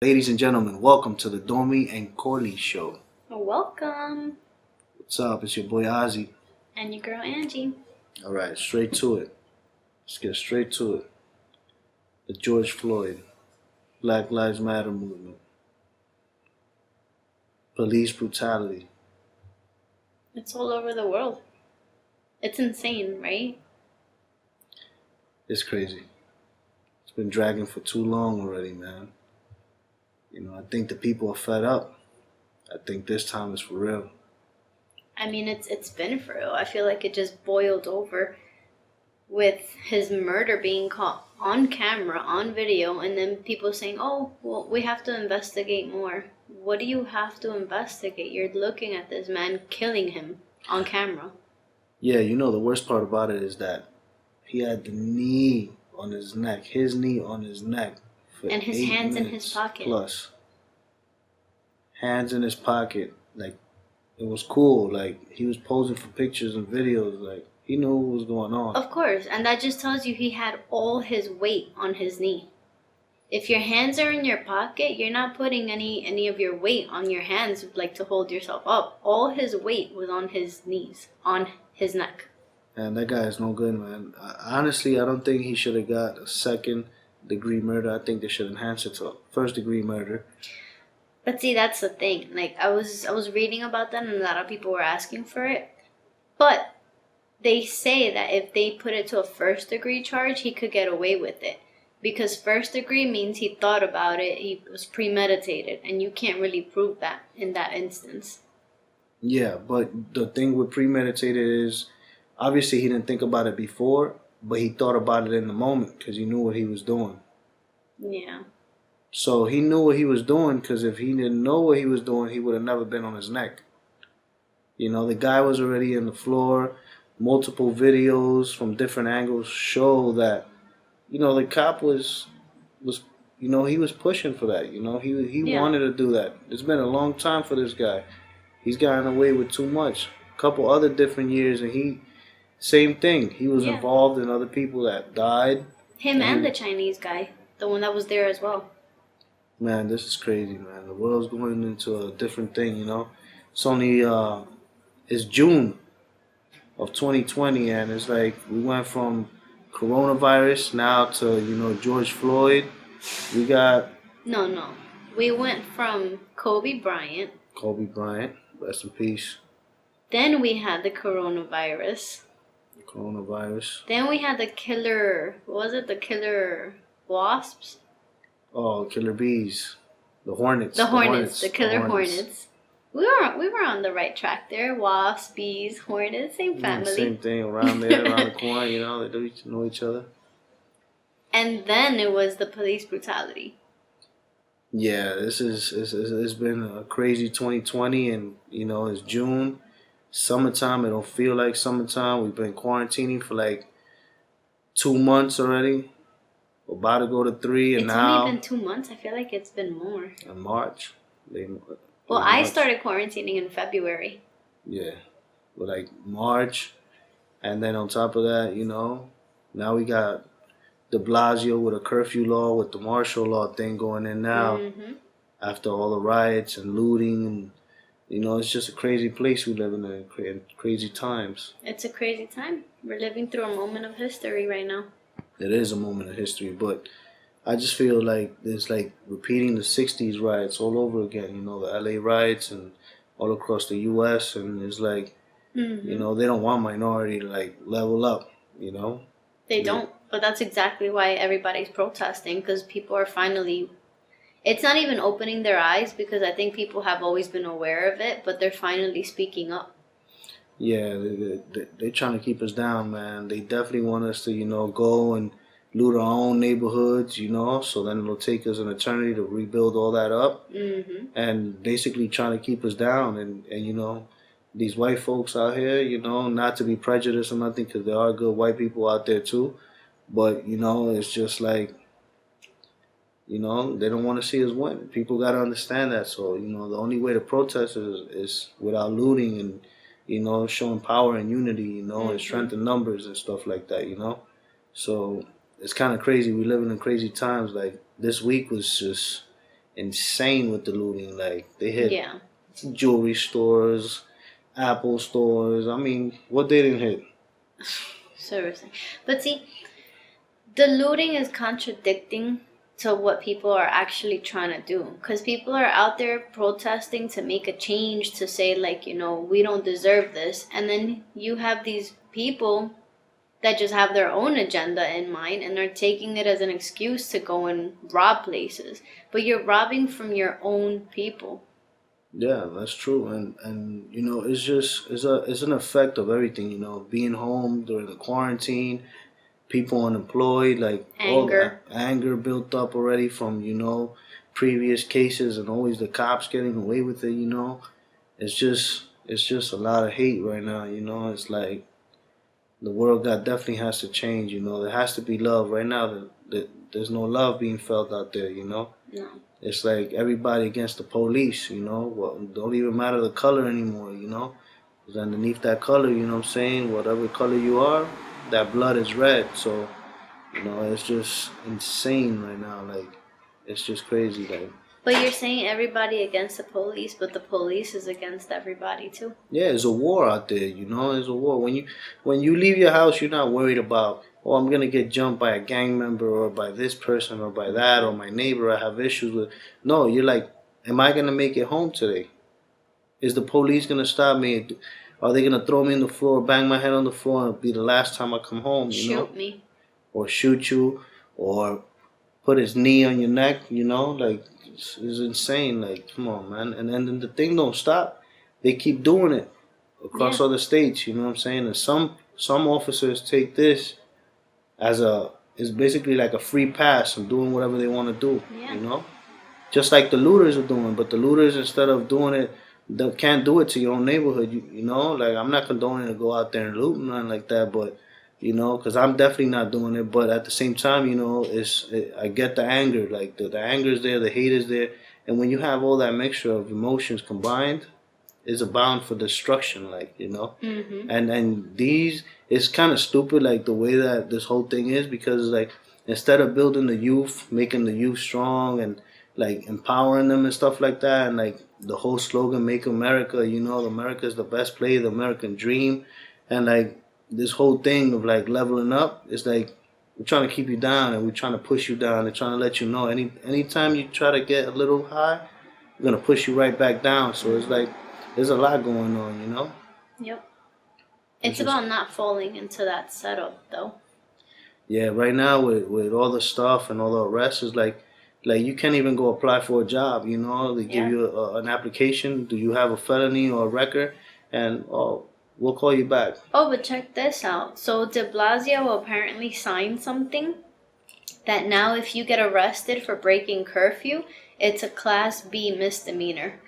Ladies and gentlemen, welcome to the Domi and Corley Show. Welcome. What's up? It's your boy Ozzy. And your girl Angie. Alright, straight to it. Let's get straight to it. The George Floyd, Black Lives Matter movement, police brutality. It's all over the world. It's insane, right? It's crazy. It's been dragging for too long already, man. I think the people are fed up. I think this time is for real. I mean, it's been for real. I feel like it just boiled over with his murder being caught on camera, on video, and then people saying, "Oh, well, we have to investigate more." What do you have to investigate? You're looking at this man killing him on camera. Yeah, the worst part about it is that he had the knee on his neck, his knee on his neck. And his hands in his pocket. Plus. Hands in his pocket. Like, it was cool. Like, he was posing for pictures and videos. Like, he knew what was going on. Of course. And that just tells you he had all his weight on his knee. If your hands are in your pocket, you're not putting any of your weight on your hands, like, to hold yourself up. All his weight was on his knees, on his neck. And that guy is no good, man. Honestly, I don't think he should have got a second-degree murder. I think they should enhance it to first-degree murder. But see, that's the thing. Like, I was reading about that, and a lot of people were asking for it. But they say that if they put it to a first-degree charge, he could get away with it. Because first degree means he thought about it, he was premeditated, and you can't really prove that in that instance. Yeah, but the thing with premeditated is, obviously he didn't think about it before, but he thought about it in the moment because he knew what he was doing. Yeah. So he knew what he was doing, because if he didn't know what he was doing, he would have never been on his neck. The guy was already on the floor. Multiple videos from different angles show that, the cop was he was pushing for that. He wanted to do that. It's been a long time for this guy. He's gotten away with too much. A couple other different years, and same thing. He was involved in other people that died. Him and the Chinese guy, the one that was there as well. Man, this is crazy, man. The world's going into a different thing, It's only, it's June of 2020, and it's like we went from coronavirus now to, George Floyd. We got... No. We went from Kobe Bryant. Rest in peace. Then we had the coronavirus. Then we had the killer, what was it? The killer wasps? Oh, killer bees. The hornets. The killer hornets. We were on the right track there. Wasps, bees, hornets, same family. Same thing around there, around the corner, they know each other. And then it was the police brutality. Yeah, it's been a crazy 2020, and it's June, summertime. It don't feel like summertime. We've been quarantining for like 2 months already. We're about to go to 3, and now it's only been 2 months. I feel like it's been more. In March. Well, I started quarantining in February. Yeah, but like March, and then on top of that, now we got de Blasio with a curfew law, with the martial law thing going in now. Mm-hmm. After all the riots and looting, and it's just a crazy place we live in crazy times. It's a crazy time. We're living through a moment of history right now. It is a moment of history, but I just feel like it's like repeating the 60s riots all over again, the LA riots and all across the US, and it's like, they don't want minority to like level up, They don't, but that's exactly why everybody's protesting, because people are finally, it's not even opening their eyes, because I think people have always been aware of it, but they're finally speaking up. Yeah, they're trying to keep us down, man. They definitely want us to, go and loot our own neighborhoods, so then it'll take us an eternity to rebuild all that up. Mm-hmm. And basically trying to keep us down. And these white folks out here, not to be prejudiced or nothing, because there are good white people out there too. But, it's just like, they don't want to see us win. People got to understand that. So, the only way to protest is without looting and, showing power and unity, and strength in numbers and stuff like that, So it's kind of crazy. We live in crazy times. Like, this week was just insane with the looting. Like they hit Yeah. jewelry stores, Apple stores. I mean, what they didn't hit? Seriously. But see, the looting is contradicting to what people are actually trying to do, because people are out there protesting to make a change, to say like, we don't deserve this, and then you have these people that just have their own agenda in mind and are taking it as an excuse to go and rob places, but you're robbing from your own people. Yeah, that's true, and it's just it's an effect of everything. Being home during the quarantine, people unemployed, like all the Anger. anger built up already from previous cases, and always the cops getting away with it. It's just a lot of hate right now. It's like the world got definitely has to change. There has to be love right now. There's no love being felt out there. No. It's like everybody against the police. Well, don't even matter the color anymore. Because underneath that color, you know what I'm saying, whatever color you are, that blood is red. So it's just insane right now. Like it's just crazy. Like But you're saying everybody against the police, but the police is against everybody too. yeah, it's a war out there. It's a war. When you leave your house, you're not worried about, oh, I'm gonna get jumped by a gang member or by this person or by that or my neighbor I have issues with. No, you're like, am I gonna make it home today? Is the police gonna stop me? Are they gonna throw me on the floor, bang my head on the floor, and be the last time I come home? Shoot me. Or shoot you, or put his knee on your neck? Like it's insane. Like, come on, man. And then the thing don't stop. They keep doing it across Yeah. other states. You know what I'm saying? And some officers take this as it's basically like a free pass and doing whatever they want to do. Yeah. Just like the looters are doing. But the looters, instead of doing it, they can't do it to your own neighborhood. Like I'm not condoning to go out there and loot and nothing like that, but because I'm definitely not doing it. But at the same time, I get the anger. Like the anger is there, the hate is there, and when you have all that mixture of emotions combined, it's a bound for destruction. Like Mm-hmm. and these it's kind of stupid, like the way that this whole thing is, because like instead of building the youth, making the youth strong and like empowering them and stuff like that, and like the whole slogan "Make America," America is the best place, the American dream, and like this whole thing of like leveling up, it's like we're trying to keep you down and we're trying to push you down and trying to let you know anytime you try to get a little high, we're gonna push you right back down. So it's like there's a lot going on. Yep. It's about not falling into that setup, though. Yeah, right now with all the stuff and all the arrests, is like you can't even go apply for a job. They give Yeah. you an application. Do you have a felony or a record? And we'll call you back. Oh, but check this out. So De Blasio apparently signed something that now if you get arrested for breaking curfew, it's a Class B misdemeanor.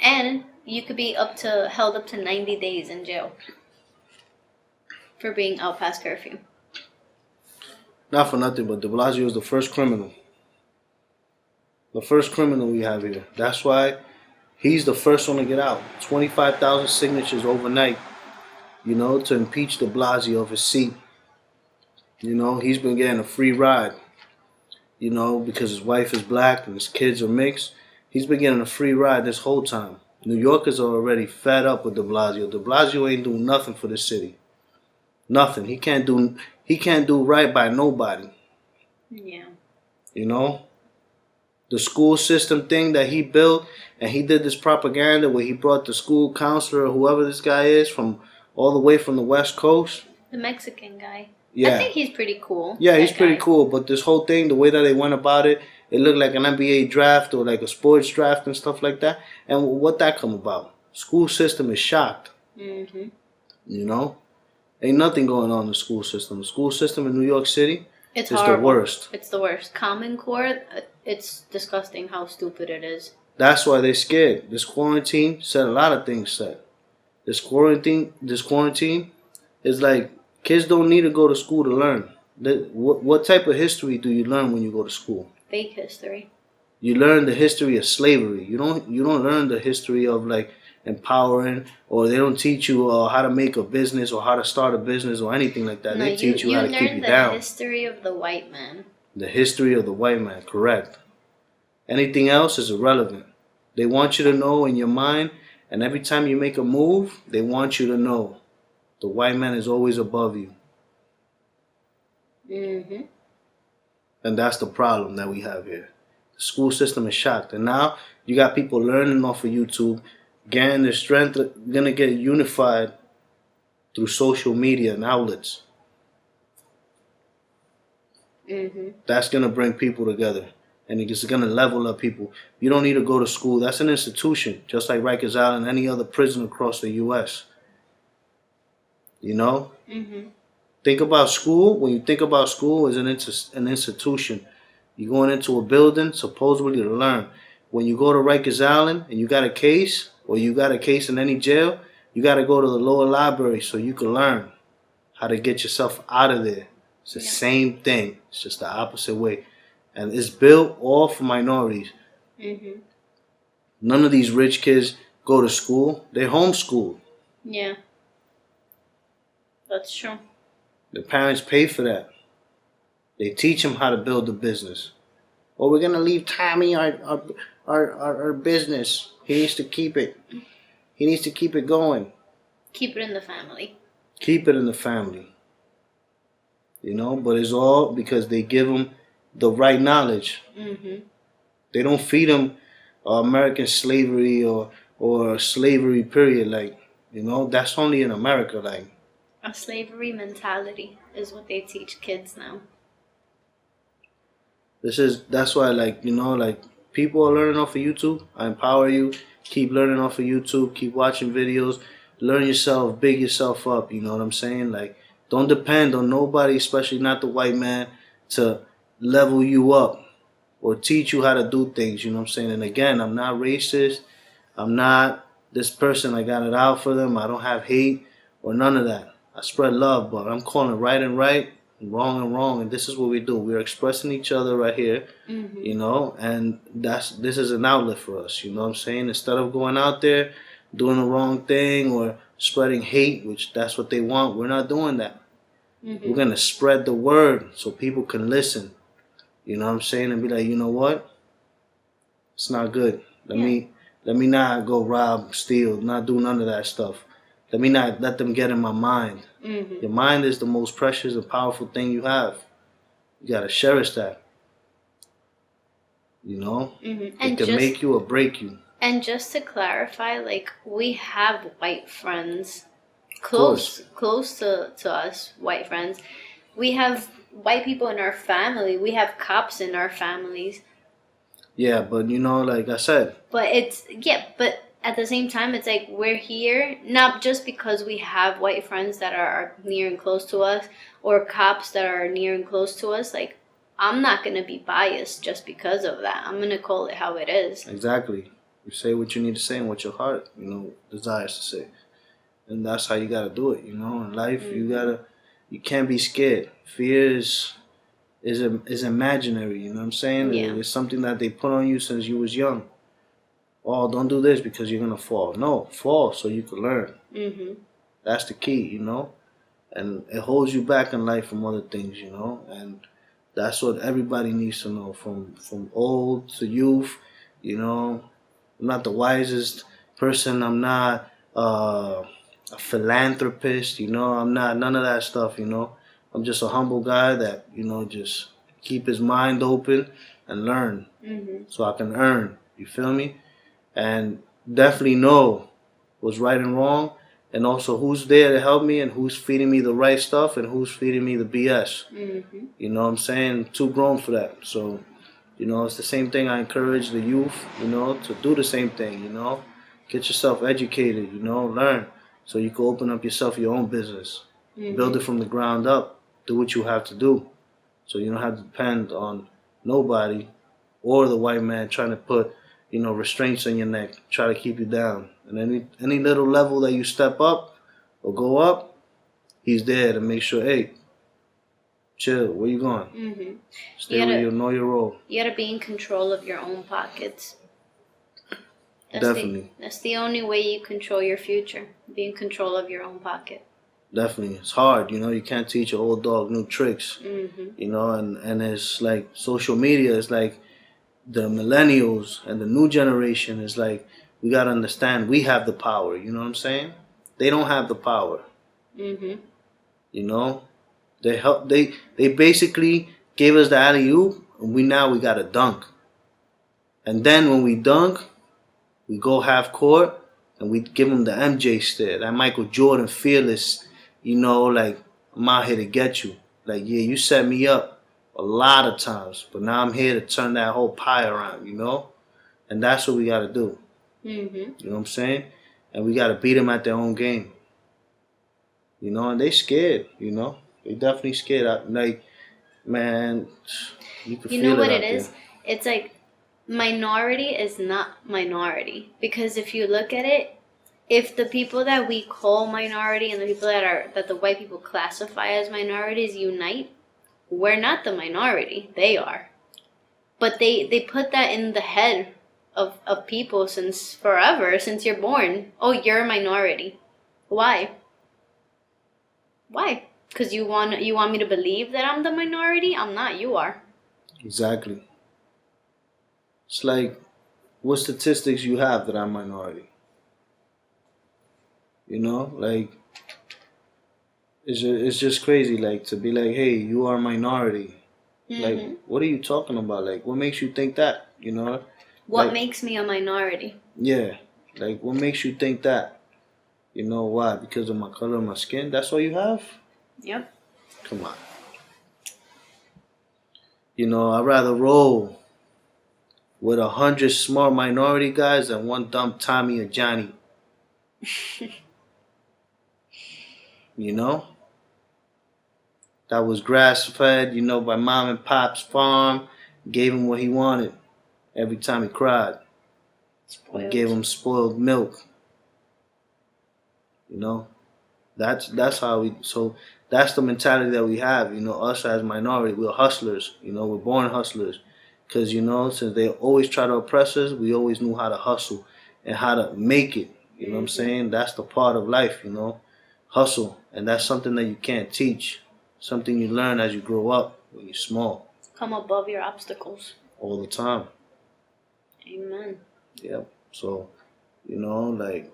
And you could be held up to 90 days in jail for being out past curfew. Not for nothing, but De Blasio is the first criminal. The first criminal we have here. That's why he's the first one to get out. 25,000 signatures overnight, to impeach De Blasio of his seat. He's been getting a free ride, because his wife is black and his kids are mixed. He's been getting a free ride this whole time. New Yorkers are already fed up with De Blasio. De Blasio ain't doing nothing for the city. Nothing. He can't do right by nobody. Yeah. The school system thing that he built, and he did this propaganda where he brought the school counselor, whoever this guy is, from all the way from the West Coast. The Mexican guy. Yeah. I think he's pretty cool. Yeah, he's that pretty guy. cool. But this whole thing, the way that they went about it, it looked like an NBA draft or like a sports draft and stuff like that. And what that come about? School system is shocked. Mm-hmm. Ain't nothing going on in the school system. The school system in New York City It's is horrible. the worst. It's the worst. Common Core, it's disgusting how stupid it is. That's why they're scared. This quarantine said a lot of things said. This quarantine is like kids don't need to go to school to learn. What type of history do you learn when you go to school? Fake history. You learn the history of slavery. You don't learn the history of like empowering, or they don't teach you how to make a business or how to start a business or anything like that. No, They teach you how to keep you learn the down. history of the white man. The history of the white man, correct. Anything else is irrelevant. They want you to know in your mind, and every time you make a move, they want you to know the white man is always above you. Mm-hmm. And that's the problem that we have here. The school system is shocked. And now you got people learning off of YouTube, getting their strength, going to get unified through social media and outlets. Mm-hmm. That's going to bring people together. And it's going to level up people. You don't need to go to school. That's an institution, just like Rikers Island and any other prison across the U.S. You know? Mm-hmm. Think about school. When you think about school as an institution, you're going into a building supposedly to learn. When you go to Rikers Island and you got a case, or you got a case in any jail, you got to go to the lower library so you can learn how to get yourself out of there. It's the same thing. It's just the opposite way. And it's built all for minorities. Mm-hmm. None of these rich kids go to school. They're homeschooled. Yeah. That's true. The parents pay for that. They teach them how to build a business. Or we're gonna leave Tommy our business. He needs to keep it. He needs to keep it going. Keep it in the family. Keep it in the family. You know, but it's all because they give them the right knowledge. Mm-hmm. They don't feed them American slavery or slavery period. Like, you know, that's only in America. Like, a slavery mentality is what they teach kids now. That's why, like, you know, like, people are learning off of YouTube. I empower you. Keep learning off of YouTube. Keep watching videos. Learn yourself. Big yourself up. You know what I'm saying? Like, don't depend on nobody, especially not the white man, to level you up or teach you how to do things. You know what I'm saying? And again, I'm not racist. I'm not this person. I got it out for them. I don't have hate or none of that. I spread love, but I'm calling right and right, wrong and wrong, and this is what we do. We're expressing each other right here, Mm-hmm. you know, and this is an outlet for us, you know what I'm saying? Instead of going out there doing the wrong thing or spreading hate, which that's what they want, we're not doing that. Mm-hmm. We're going to spread the word so people can listen, you know what I'm saying, and be like, you know what? It's not good. Let me not go rob, steal, not do none of that stuff. Let me not let them get in my mind. Mm-hmm. Your mind is the most precious and powerful thing you have. You gotta cherish that. You know? Mm-hmm. It can make you or break you. And just to clarify, like, we have white friends close to us, white friends. We have white people in our family. We have cops in our families. Yeah, but you know, like I said. But but at the same time, it's like we're here not just because we have white friends that are near and close to us or cops that are near and close to us. Like, I'm not going to be biased just because of that. I'm going to call it how it is. Exactly. You say what you need to say and what your heart, you know, desires to say. And that's how you got to do it, you know. In life, you can't be scared. Fear is imaginary, you know what I'm saying? Yeah. It's something that they put on you since you was young. Oh, don't do this because you're going to fall. No, fall so you can learn. Mm-hmm. That's the key, you know. And it holds you back in life from other things, you know. And that's what everybody needs to know, from old to youth, you know. I'm not the wisest person. I'm not a philanthropist, you know. I'm not none of that stuff, you know. I'm just a humble guy that, you know, just keep his mind open and learn so I can earn. You feel me? And definitely know what's right and wrong, and also who's there to help me and who's feeding me the right stuff and who's feeding me the BS. Mm-hmm. You know what I'm saying? I'm too grown for that. So, you know, it's the same thing I encourage the youth, you know, to do the same thing, you know. Get yourself educated, you know, learn so you can open up yourself your own business. Build it from the ground up. Do what you have to do so you don't have to depend on nobody or the white man trying to put, you know, restraints on your neck, try to keep you down. And any little level that you step up or go up, he's there to make sure, hey, chill, where you going? Mm-hmm. Stay where you know your role. You gotta be in control of your own pockets. Definitely. That's the only way you control your future. Be in control of your own pocket. Definitely. It's hard, you know, you can't teach an old dog new tricks. Mm-hmm. You know, and it's like social media is like the millennials and the new generation is like, we gotta understand we have the power. You know what I'm saying? They don't have the power. Mhm. You know, they basically gave us the alley oop, and we got to dunk. And then when we dunk, we go half court and we give them the MJ stare, that Michael Jordan fearless. You know, like, I'm out here to get you. Like, yeah, you set me up a lot of times, but now I'm here to turn that whole pie around. You know, and that's what we got to do. Mhm. You know what I'm saying? And we got to beat them at their own game. You know, and they scared. You know, they definitely scared. Like, man, you can You know feel it what it out there. is? It's like minority is not minority, because if you look at it, if the people that we call minority and the people that the white people classify as minorities unite, we're not the minority. They are. But they put that in the head of people since forever, since you're born. Oh, you're a minority. Why? Why? Because you want me to believe that I'm the minority? I'm not. You are. Exactly. It's like, what statistics you have that I'm minority? You know, like, it's just crazy. Like, to be like, hey, you are a minority. Like, Hmm. what are you talking about? Like, what makes you think that? You know, What like, makes me a minority? yeah, like, what makes you think that? You know why? Because of my color of my skin? That's all you have? Yep. Come on. You know, I'd rather roll with 100 smart minority guys than one dumb Tommy or Johnny. You know, that was grass fed. You know, by mom and pop's farm. Gave him what he wanted every time he cried. We gave Spoiled. him spoiled milk. You know, that's how we. So that's the mentality that we have. You know, us as minority, we're hustlers. You know, we're born hustlers. Because, you know, since they always try to oppress us, we always knew how to hustle and how to make it. You know what I'm Hmm. saying? That's the part of life, you know, hustle. And that's something that you can't teach, something you learn as you grow up when you're small, Come above your obstacles. all the time. Amen. Yeah. So, you know, like,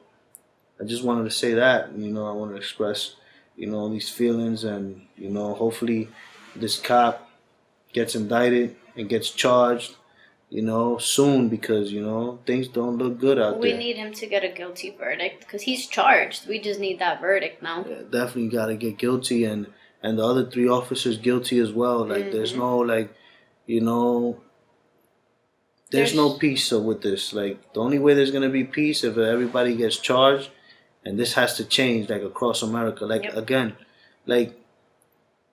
I just wanted to say that, you know, I want to express, you know, these feelings, and, you know, hopefully this cop gets indicted and gets charged, you know, soon, because, you know, things don't look good out We there. need him to get a guilty verdict because he's charged. We just need that verdict now. Yeah, definitely got to get guilty, and the other three officers guilty as well. Like, there's Hmm. no, like, you know, there's no There's peace with this. Like, the only way there's gonna be peace if everybody gets charged, and this has to change, like, across America. Like, Yep. again, like,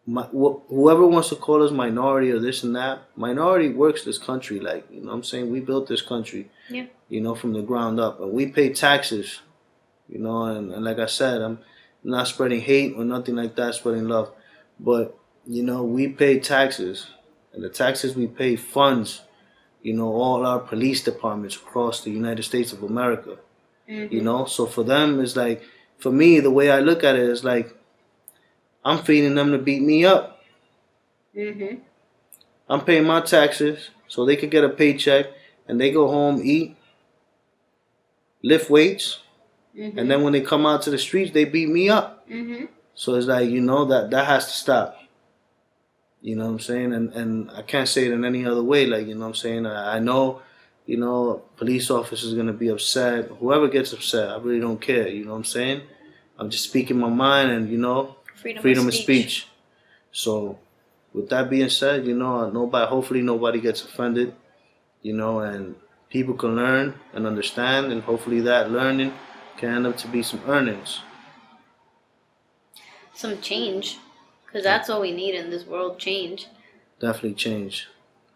whoever wants to call us minority or this and that, minority works this country. Like, you know what I'm saying? We built this country, Yeah. you know, from the ground up, and we pay taxes, you know, and like I said, I'm not spreading hate or nothing like that, spreading love, but, you know, we pay taxes, and the taxes we pay funds, you know, all our police departments across the United States of America, you Hmm. know. So for them, it's like, for me, the way I look at it is like, I'm feeding them to beat me up. Hmm. I'm paying my taxes so they could get a paycheck, and they go home, eat, lift weights, and Hmm. then when they come out to the streets, they beat me up. Hmm. So it's like, you know, that has to stop. You know what I'm saying? And I can't say it in any other way. Like, you know what I'm saying? I know, you know, police officers going to be upset. Whoever gets upset, I really don't care. You know what I'm saying? I'm just speaking my mind, and, you know, Freedom of freedom of speech. speech. So with that being said, you know, hopefully nobody gets offended, you know, and people can learn and understand, and hopefully that learning can end up to be some earnings. Some change. Because Yeah, that's all we need in this world, change. definitely change.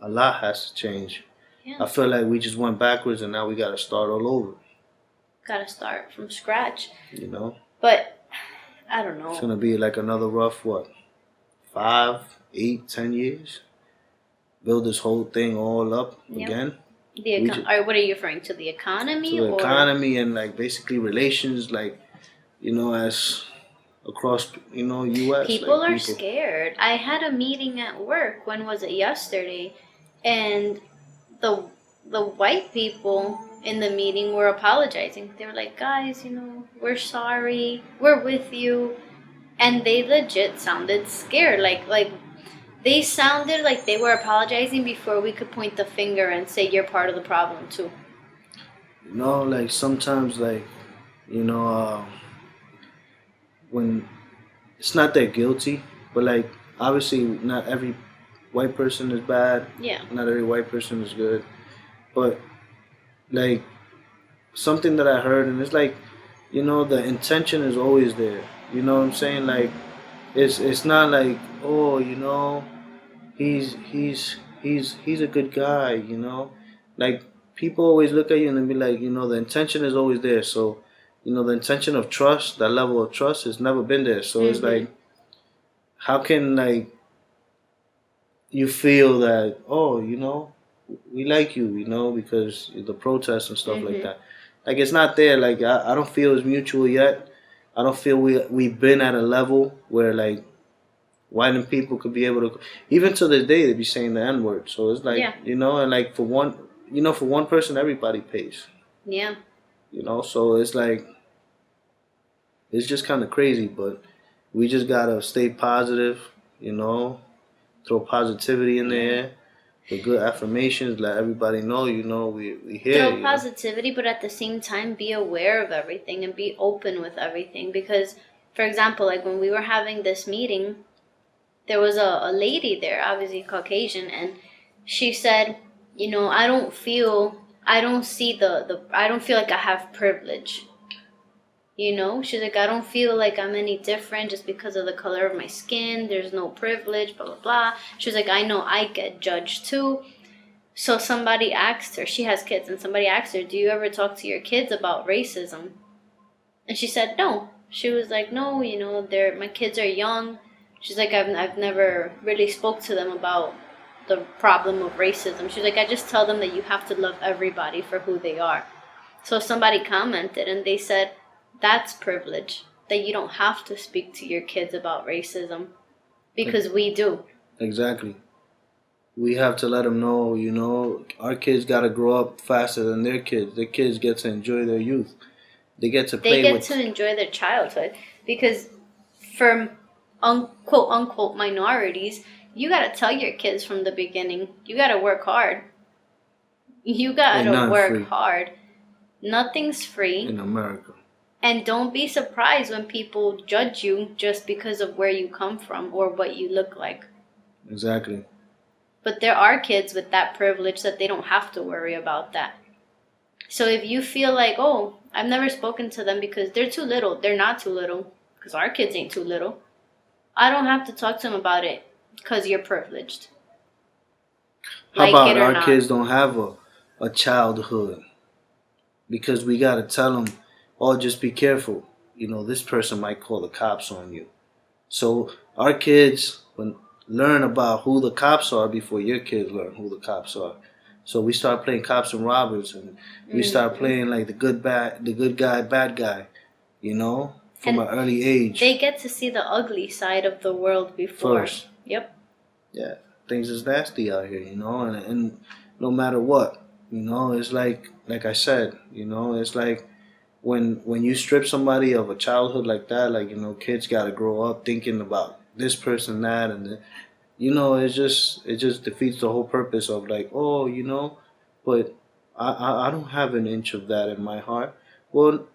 A lot has to change. Yeah. I feel like we just went backwards, and now we got to start all over. Gotta start from scratch. You know, But I don't it's know. gonna be like another rough, what, 5, 8, 10 years. Build this whole thing all up Yep. again. The We just, or what are you referring to? The to economy the or economy and, like, basically relations, like, you know, as across, you know, U.S. people like are people. scared. I had a meeting at work. When was it? Yesterday, and the the white people in the meeting were apologizing. They were like, guys, we're sorry, we're with you, and they legit sounded scared. Like they sounded like they were apologizing before we could point the finger and say you're part of the problem too. Like sometimes, like you know, when it's not that guilty, but like obviously not every white person is bad. Yeah. Not every white person is good, but like something that I heard, and it's like, the intention is always there. You know what I'm saying? Like, it's not like, oh, he's a good guy. Like people always look at you and they be like, the intention is always there. So, the intention of trust, that level of trust, has never been there. So it's like, how can like you feel that, oh, we like you, because the protests and stuff like that. Like it's not there. Like I don't feel it's mutual yet. I don't feel we've been at a level where like white people could be able to, even to this day they be saying the N word. So it's like, and like for one person everybody pays. Yeah. So it's like it's just kind of crazy, but we just gotta stay positive. Throw positivity in there. The good affirmations, let everybody know, we here. Throw positivity, but at the same time, be aware of everything and be open with everything. Because, for example, like when we were having this meeting, there was a lady there, obviously Caucasian, and she said, I don't feel like I have privilege. She's like, I don't feel like I'm any different just because of the color of my skin. There's no privilege, blah, blah, blah. She was like, I know I get judged too. So somebody asked her, she has kids, and somebody asked her, do you ever talk to your kids about racism? And she said, no. She was like, no, my kids are young. She's like, I've never really spoke to them about the problem of racism. She's like, I just tell them that you have to love everybody for who they are. So somebody commented and they said, that's privilege, that you don't have to speak to your kids about racism, because we do. Exactly. We have to let them know, our kids got to grow up faster than their kids. Their kids get to enjoy their youth. They get to play with... They get to enjoy their childhood, because for quote unquote minorities, you got to tell your kids from the beginning, you got to work hard. You got to work hard. Nothing's free. In America. And don't be surprised when people judge you just because of where you come from or what you look like. Exactly. But there are kids with that privilege that they don't have to worry about that. So if you feel like, oh, I've never spoken to them because they're too little. They're not too little, because our kids ain't too little. I don't have to talk to them about it because you're privileged. How about our kids don't have a childhood? Because we got to tell them, oh, just be careful. This person might call the cops on you. So our kids learn about who the cops are before your kids learn who the cops are. So we start playing cops and robbers, and we start playing like the good guy, bad guy, from an early age. They get to see the ugly side of the world before. First. Yep. Yeah, things is nasty out here, and no matter what, it's like I said, it's like when you strip somebody of a childhood like that, like, kids got to grow up thinking about this person, that, and it just defeats the whole purpose of like, oh, but I don't have an inch of that in my heart. Well,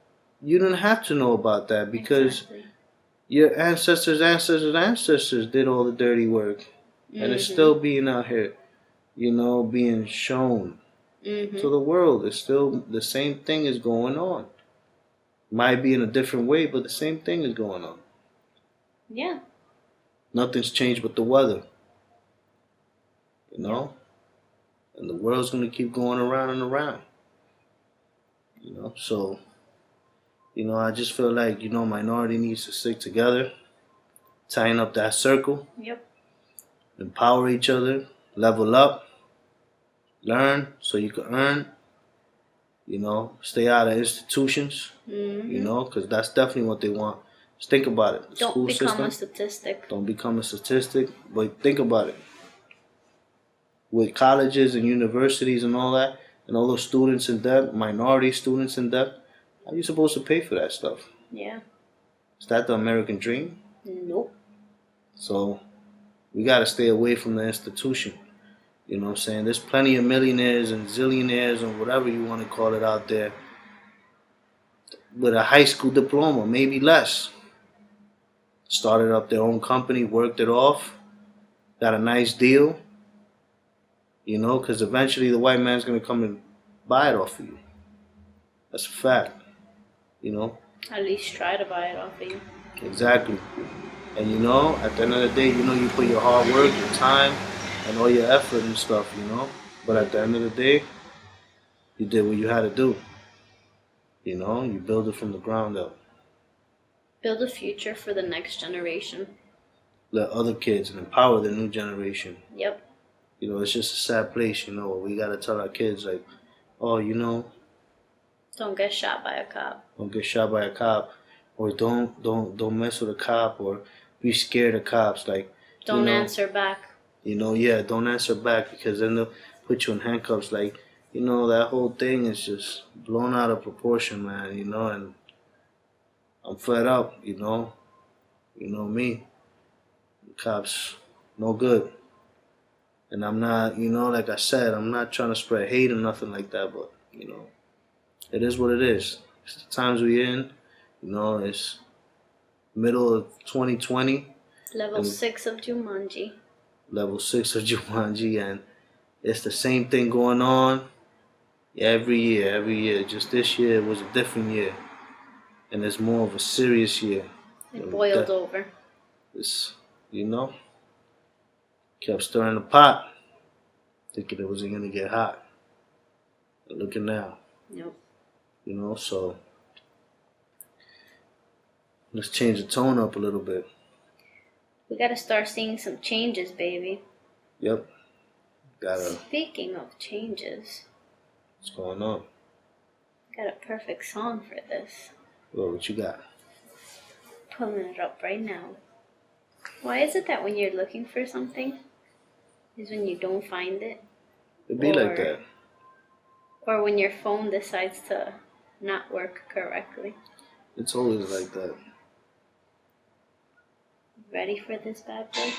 you don't have to know about that, because your ancestors did all the dirty work, and it's still being out here, being shown to the world. It's still the same thing is going on. Might be in a different way, but the same thing is going on. Yeah. Nothing's changed but the weather. And the world's going to keep going around and around. So, I just feel like, minority needs to stick together, tying up that circle. Yep. Empower each other, level up, learn so you can earn. Stay out of institutions, because that's definitely what they want. Just think about it. Don't become a statistic. Don't become a statistic, but think about it. with colleges and universities and all that, and all those students in debt, minority students in debt. How are you supposed to pay for that stuff? Yeah. Is that the American dream? Nope. So we got to stay away from the institution. You know what I'm saying? There's plenty of millionaires and zillionaires and whatever you want to call it out there with a high school diploma, maybe less. Started up their own company, worked it off, got a nice deal, you know, because eventually the white man's going to come and buy it off of you. That's a fact, you know. At least try to buy it off of you. Exactly. And you know, at the end of the day, you know, you put your hard work, your time, and all your effort and stuff, you know. But at the end of the day, you did what you had to do. You know, you build it from the ground up. Build a future for the next generation. Let other kids and empower the new generation. Yep. You know, it's just a sad place, you know, where we gotta tell our kids like, oh, you know, don't get shot by a cop. Don't get shot by a cop, or don't mess with a cop, or be scared of cops. Like, don't answer back. You know, yeah, don't answer back because then they'll put you in handcuffs. Like, you know, that whole thing is just blown out of proportion, man. You know, and I'm fed up. You know me. Cops, no good. And I'm not, you know, like I said, I'm not trying to spread hate or nothing like that, but, you know, it is what it is. It's the times we're in, you know, it's middle of 2020. Level 6 of Jumanji. Level 6 of Jumanji, and it's the same thing going on every year. Just this year was a different year. And it's more of a serious year. It boiled over. It's, you know, kept stirring the pot, thinking it wasn't going to get hot. But look at now. Nope. You know, so let's change the tone up a little bit. We got to start seeing some changes, baby. Yep. Speaking of changes. What's going on? Got a perfect song for this. Well, what you got? Pulling it up right now. Why is it that when you're looking for something, is when you don't find it? It'd be like that. Or when your phone decides to not work correctly. It's always like that. Ready for this bad boy?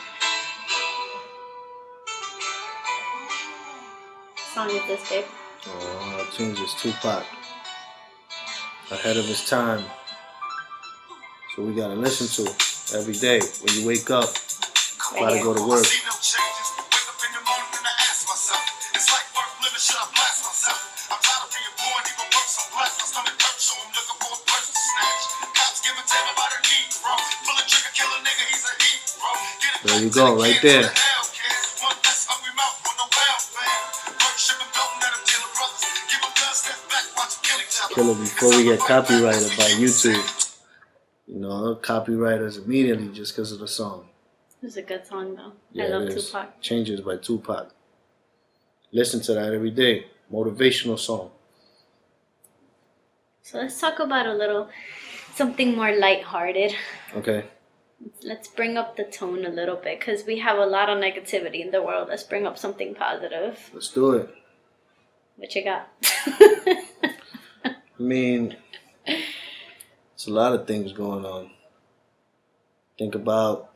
What song is this, babe? Oh, I changed this Tupac. Ahead of his time. So we gotta listen to it every day when you wake up. Gotta go to work. There you go, right there. Kill it before we get copyrighted by YouTube. You know, copywriters immediately just because of the song. It's a good song though. Yeah, I love Tupac. Changes by Tupac. Listen to that every day. Motivational song. So let's talk about something more lighthearted. Okay. Let's bring up the tone a little bit because we have a lot of negativity in the world. Let's bring up something positive. Let's do it. What you got? I mean, it's a lot of things going on. Think about,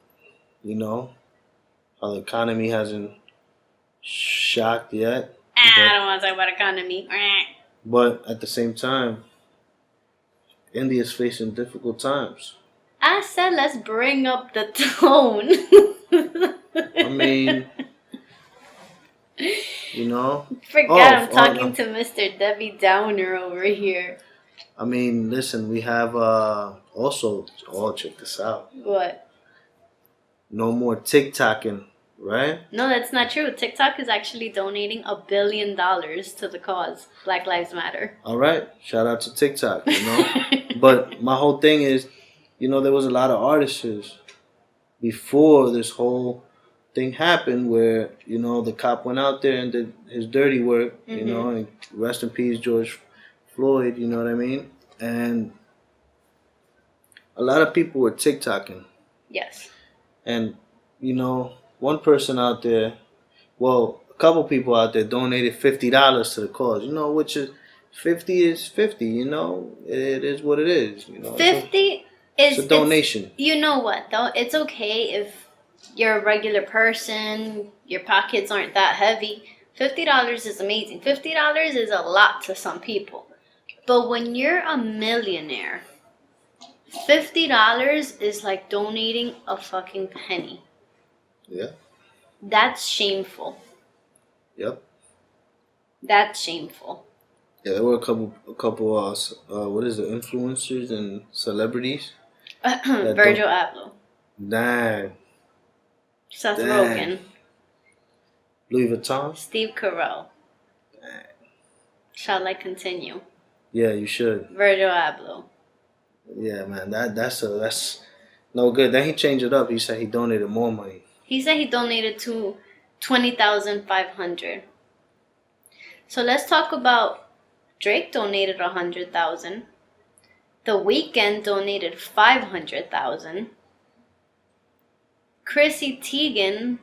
you know, how the economy hasn't shocked yet. I don't want to talk about economy. But at the same time, India's facing difficult times. I said let's bring up the tone. I mean, you know. I'm talking to Mr. Debbie Downer over here. I mean, listen, we have also, check this out. What? No more TikToking, right? No, that's not true. TikTok is actually donating $1 billion to the cause. Black Lives Matter. All right. Shout out to TikTok, you know. But my whole thing is, you know, there was a lot of artists before this whole thing happened where, you know, the cop went out there and did his dirty work, you know, and rest in peace, George Floyd, you know what I mean? And a lot of people were TikToking. Yes. And, you know, one person out there, well, a couple people out there donated $50 to the cause. You know, which is 50 is 50. You know, it is what it is. You know, 50 it's a donation. You know what though? It's okay if you're a regular person, your pockets aren't that heavy. $50 is amazing. $50 is a lot to some people. But when you're a millionaire, $50 is like donating a fucking penny. Yeah. That's shameful. Yep. That's shameful. Yeah, there were a couple what is it, influencers and celebrities. Virgil Abloh. Dang. Seth Rogen. Louis Vuitton. Steve Carell. Dang. Shall I continue? Yeah, you should. Virgil Abloh. Yeah, man, that's no good. Then he changed it up. He said he donated more money. He said he donated to 20,500. So let's talk about Drake donated 100,000. The Weeknd donated 500,000. Chrissy Teigen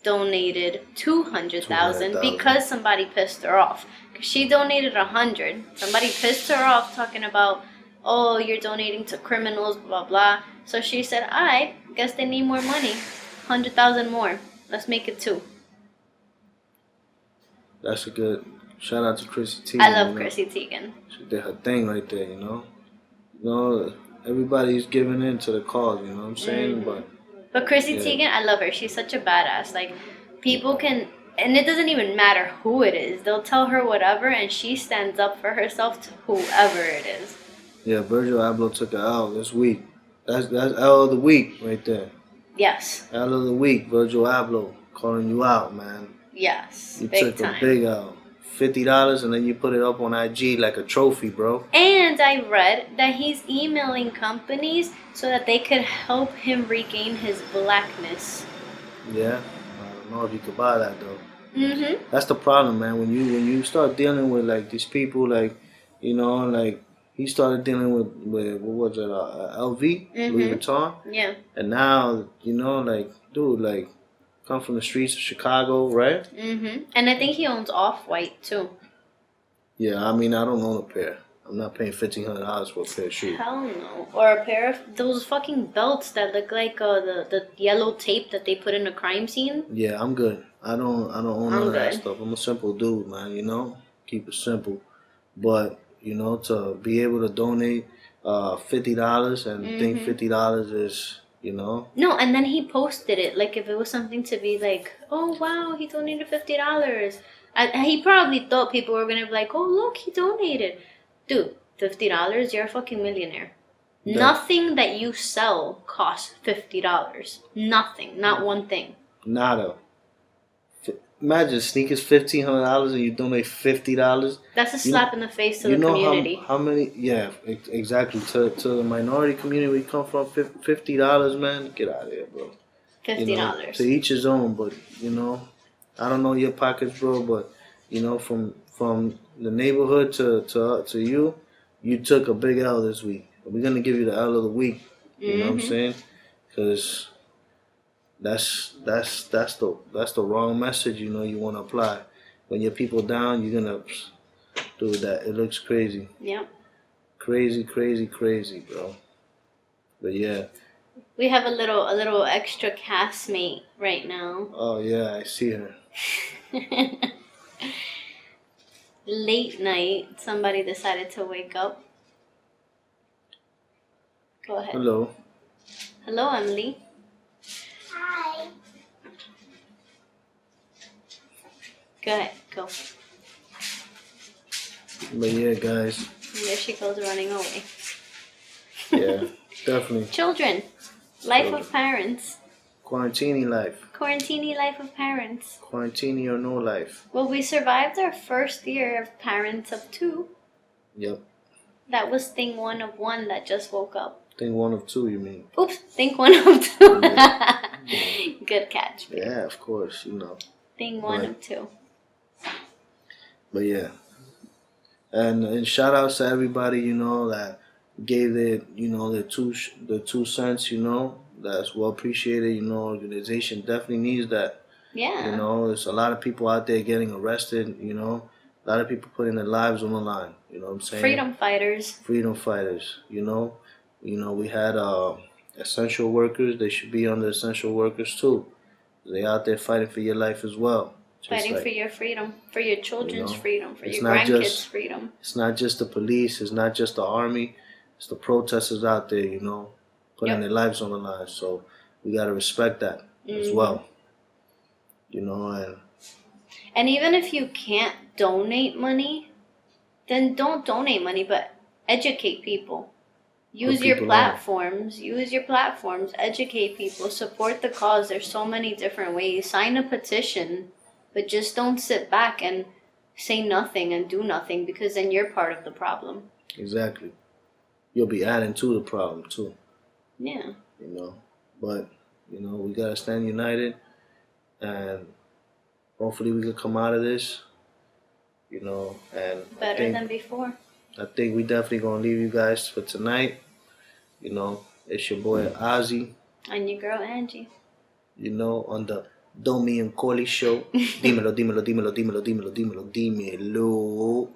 donated 200,000 because somebody pissed her off. Cause she donated 100. Somebody pissed her off talking about, oh, you're donating to criminals, blah blah. So she said, I guess they need more money. 100,000 more. Let's make it 2. That's a good shout out to Chrissy Teigen. I love Chrissy Teigen. She did her thing right there, you know. You know, everybody's giving in to the cause, you know what I'm saying? But Chrissy Teigen, I love her. She's such a badass. Like, people can, and it doesn't even matter who it is. They'll tell her whatever, and she stands up for herself to whoever it is. Yeah, Virgil Abloh took an L this week. That's L of the week right there. Yes. L of the week, Virgil Abloh, calling you out, man. Yes. You big took time. a big L. $50 and then you put it up on IG like a trophy, bro. And I read that he's emailing companies so that they could help him regain his blackness. Yeah, I don't know if you could buy that though. Mm-hmm. That's the problem, man. When you start dealing with like these people, like, you know, like he started dealing with what was it, LV, Louis Vuitton. Yeah. And now, you know, like, dude, like, come from the streets of Chicago, right? Mm-hmm. And I think he owns Off-White too. Yeah, I mean, I don't own a pair. I'm not paying $1,500 for a pair of shoes. Hell no. Or a pair of those fucking belts that look like the yellow tape that they put in a crime scene. Yeah, I'm good. I don't own none of that stuff. I'm a simple dude, man, you know? Keep it simple. But, you know, to be able to donate $50 and think $50 is, you know? No, and then he posted it like if it was something to be like, oh wow, he donated $50. He probably thought people were gonna be like, oh look, he donated. Dude, $50, you're a fucking millionaire. Yeah. Nothing that you sell costs $50. Nothing, not one thing. Nada. Imagine sneakers $1,500 and you donate $50. That's a slap in the face to the community. How many? Yeah, exactly. To the minority community we come from, $50, man. Get out of here, bro. $50. You know, to each his own, but you know, I don't know your pockets, bro. But you know, from the neighborhood to you took a big L this week. We're gonna give you the L of the week. You know what I'm saying? Because that's the wrong message, you know, you want to apply. When your people down, you're gonna do that. It looks crazy. Yeah. Crazy, bro. But yeah. We have a little extra castmate right now. Oh yeah, I see her. Late night, somebody decided to wake up. Go ahead. Hello. Hello, Emily. Hi. Go ahead, go. But yeah, guys. There she goes running away. Yeah, definitely. Children. Life of parents. Quarantini life. Quarantini life of parents. Quarantini or no life. Well, we survived our first year of parents of 2. Yep. That was thing 1 of 1 that just woke up. Thing 1 of 2, you mean? Oops, think 1 of 2. Yeah. Good catch. Babe. Yeah, of course, you know. Thing 1 of 2. But yeah. And shout outs to everybody, you know, that gave their, you know, their 2 cents, you know. That's well appreciated, you know. Organization definitely needs that. Yeah. You know, there's a lot of people out there getting arrested. You know, a lot of people putting their lives on the line. You know what I'm saying? Freedom fighters. Freedom fighters. You know, we had essential workers. They should be under essential workers too. They out there fighting for your life as well. Fighting for your freedom, for your children's freedom, for your grandkids' freedom. It's not just the police. It's not just the army. It's the protesters out there. You know, putting their lives on the line. So we gotta respect that as well. You know, and even if you can't donate money, then don't donate money, but educate people. Use your platforms. Use your platforms. Educate people. Support the cause. There's so many different ways. Sign a petition, but just don't sit back and say nothing and do nothing, because then you're part of the problem. Exactly. You'll be adding to the problem too. Yeah. You know, but we gotta stand united, and hopefully we can come out of this. You know, and better than before. I think we definitely gonna leave you guys for tonight. You know, it's your boy Ozzy. And your girl Angie. You know, on the Domi and Coley show. Dímelo, dímelo, dímelo, dímelo, dímelo, dímelo, dímelo.